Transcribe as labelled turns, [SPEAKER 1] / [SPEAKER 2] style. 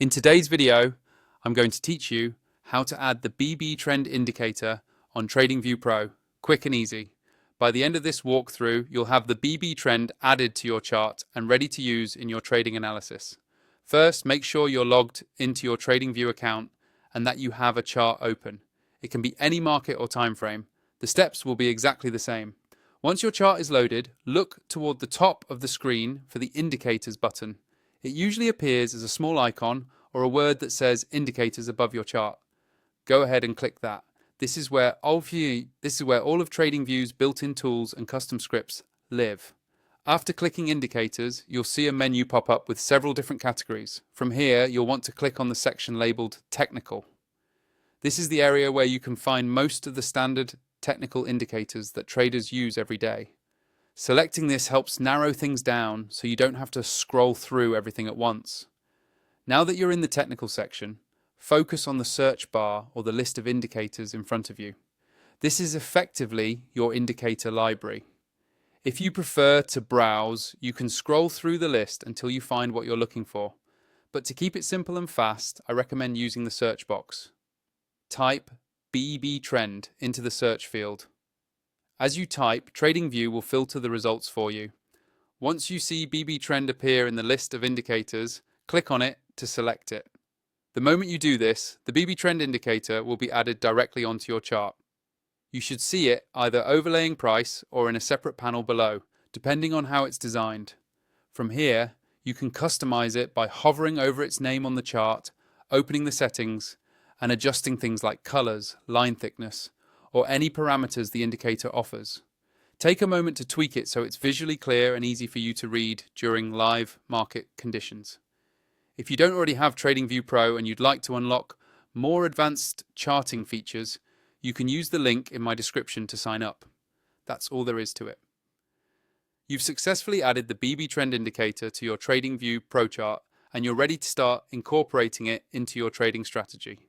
[SPEAKER 1] In today's video, I'm going to teach you how to add the BBTrend Indicator on TradingView Pro, quick and easy. By the end of this walkthrough, you'll have the BB trend added to your chart and ready to use in your trading analysis. First, make sure you're logged into your TradingView account and that you have a chart open. It can be any market or time frame. The steps will be exactly the same. Once your chart is loaded, look toward the top of the screen for the Indicators button. It usually appears as a small icon or a word that says Indicators above your chart. Go ahead and click that. This is where all of TradingView's built-in tools and custom scripts live. After clicking Indicators, you'll see a menu pop up with several different categories. From here, you'll want to click on the section labeled Technical. This is the area where you can find most of the standard technical indicators that traders use every day. Selecting this helps narrow things down so you don't have to scroll through everything at once. Now that you're in the technical section, focus on the search bar or the list of indicators in front of you. This is effectively your indicator library. If you prefer to browse, you can scroll through the list until you find what you're looking for. But to keep it simple and fast, I recommend using the search box. Type BBTrend into the search field. As you type, TradingView will filter the results for you. Once you see BBTrend appear in the list of indicators, click on it to select it. The moment you do this, the BBTrend indicator will be added directly onto your chart. You should see it either overlaying price or in a separate panel below, depending on how it's designed. From here, you can customize it by hovering over its name on the chart, opening the settings, and adjusting things like colors, line thickness, or any parameters the indicator offers. Take a moment to tweak it so it's visually clear and easy for you to read during live market conditions. If you don't already have TradingView Pro and you'd like to unlock more advanced charting features, you can use the link in my description to sign up. That's all there is to it. You've successfully added the BBTrend indicator to your TradingView Pro chart and you're ready to start incorporating it into your trading strategy.